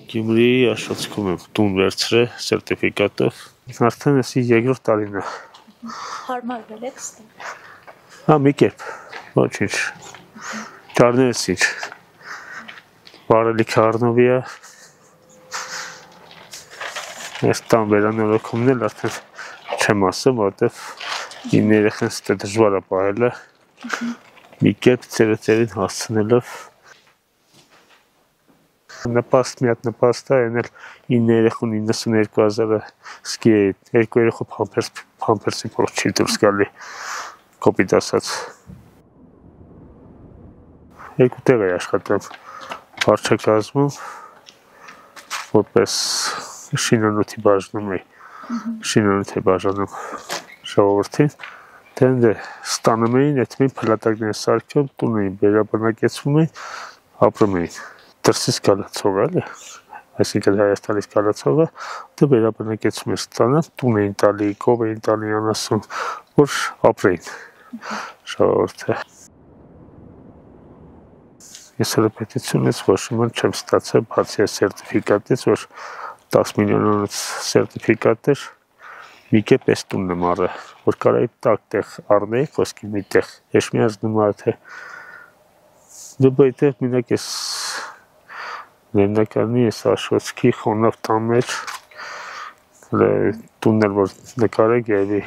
Գյումրի աշխատում եմ տուն վերցրել սերտիֆիկատով։ Արդեն էսի երկրորդ տարին է։ Հարմարվել եք ստեղ։ Հա, մի կերպ, ոչինչ։ Ճարներս ինչ։ Բարելիքը առնովի է։ Ես տան վերանորոգումն էլ արդեն չեմ ասում, որտեվ իմ երեխան ստե դժվար է պահելը։ Մի կերպ ծերին հասցնելով նպաստ մի հատ նպաստ է, այն էլ 9 երեխուն 92,000-ը սկի է, 2 երեխու փամփերսի փող չի դուրս գալի, կոպիտ ասած։ 2 տեղ է աշխատում վարչակազմում, որպես շինանյութի բաժնում էի, շինանյութ է բաժանում ժողովրդին, դե ստանում էին, այդմին փլատակներ սարքում, տուն էին վերաբնակեցվում էին, ապրում էին։ Դրսից գալացող էլի, այսինքն Հայաստանից գալացողը, դե վերաբնակեցում էր ստանը, տուն էին տալի, կով էին տալի անասում, որ ապրեին ժողովուրդը։ Ես հələ պետությունից ոչ մի չեմ ստացել, բացի այս սերտիֆիկատից, որ 10 միլիոնանոց սերտիֆիկատ էր, մի կերպ էս տունն եմ առել, որ կարայի տակ տեղ առնեի, խոսքի մի տեղ, ես մի ազնում արդ է, դու բայտեղ մինակ ես ներնականի ես աշոցքի խոնավ տան մեջ, տուններ, որ նկարեք եվի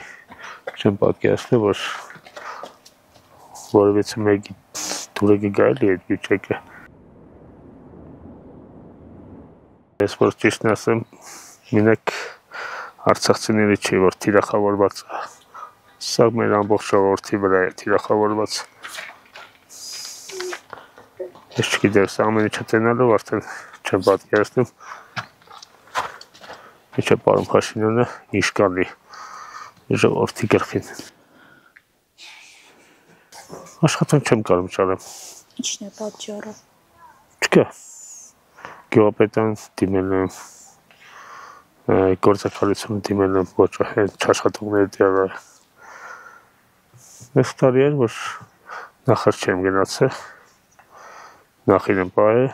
չեմ պատկերացնել, որ որևիցը մեկի դուրեգի գայելի էդ բյուջեկը։ Ես որ ճիշտն ասեմ, մինակ արցախցիների չի, որ թիրախավորված է, սա մեր ամբողջ ժողովրդի վրա է թիրախավորված։ Ես չգիտեմ, սա ամեն ինչը տենալով արդեն չեմ պատկերացնում, ինչը պարոն Փաշինյանը ինչ կանի ժողովրդի գլխին։ Աշխատանք չեմ կարող չարեմ։ Ինչն է պատճառը։ Չկա։ Գյուղապետան դիմել եմ, գործակալությունը դիմել եմ, ոչ չաշխատողների տեղը։ Այս տարի էր, որ նախար չեմ գնացել, նախին եմ պահել,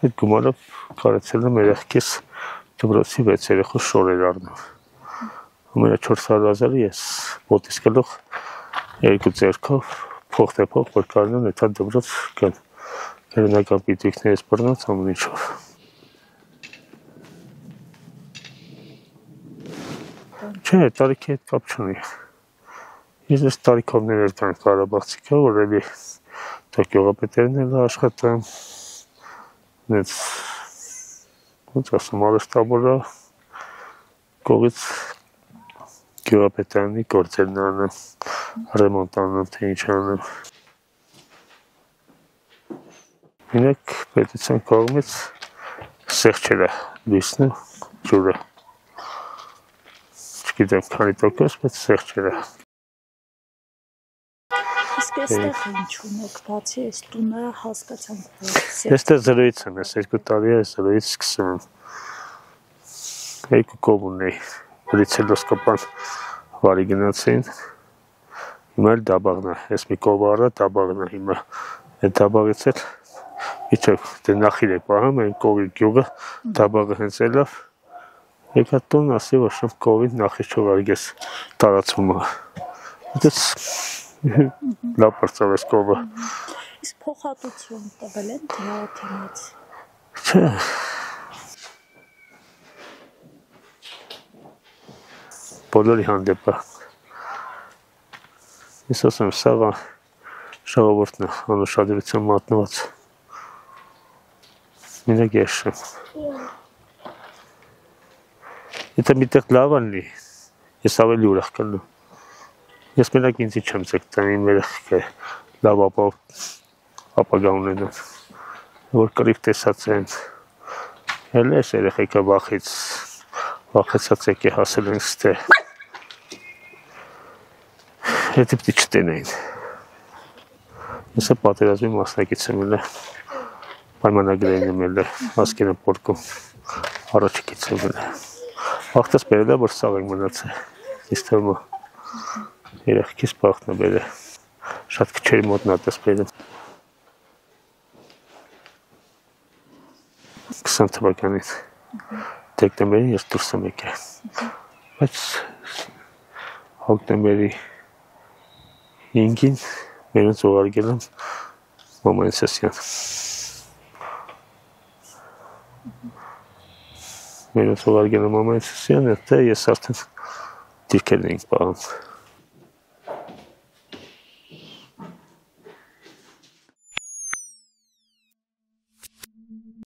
այդ գումարով կարեցել եմ երեխքիս դպրոցի 6 երեխու շոր էր առնում։ Ամենը 400,000-ը ես ոտիս գլուխ 2 ձեռքով փող թե փող, որ կարողանան այդ դպրոց գան, կրոնական պիտույքներից բռնած ամեն ինչով։ Չէ, տարիքի հետ կապ չունի։ Ես այս տարիքովներ էր կան Ղարաբաղցիքա, որ էլի գյուղապետերն էլ աշխատում, ոնց ասում, արհեստավորը կողից գյուղապետարանի գործերն անում, ռեմոնտ անում, թե ինչ անում։ Մինակ պետության կողմից սեղչել է լույսն ու ջուրը։ Չգիտեմ քանի տոկոս, բայց սեղչել է։ Իսկ այստեղ ինչ ունեք, բացի այս տունը հասկացանք, որ Այստեղ զրոյից եմ, ես 2 տարի է զրոյից սկսում եմ։ 2 կով ունեի, բրիցելոսկոպան վարի գնացին, հիմա էլ դաբաղն է, ես մի կով առա, դաբաղն է հիմա, այդ դաբաղից էլ, իչև, դե նախիր է պահում, այն կովի գյուղը, դաբաղը հենց էլավ, եկա տուն ասի, որ շում կովին նախի չողարգես տարացվում է։ Լավ պրծավ ես կովը։ Իսկ փոխհատուցում տվել են դրաթինից։ Չէ։ Բոլորի հանդեպը։ Ես ասեմ, սաղ ժողովուրդն է անուշադրության մատնված։ Մինակ ես շեմ։ Եթե միտեղ լավ անի, ես ավելի ուրախ կլնում։ Ես մենակ ինձի չեմ ձգտում, իմ երեխքը լավ ապագա ունենան, որ կռիվ տեսած են, էլ ես երեխեքը վախեցած եկե հասել են ստե, հետի պտի չտենային, ես է պատերազմի մասնակից եմ էլ է, պայմանագրային եմ էլ է, ասկեն եմ պորկում, առաջիկից եմ էլ է, աղթաս բերել է, որ սաղ ենք մնացել, ես թվում է, երեխքիս պաղթն է բերը, շատ քչերի մոտ նատես բերեմ։ 20 թվականին դեկտեմբերին ես դուրս եմ եկել, բայց հոկտեմբերի 5-ին մենից ուղարկել եմ Մամային Սեսյան։ Մենից ուղարկել եմ Մամային Սեսյան, հետո ես արդեն դիրքեր էինք պահում։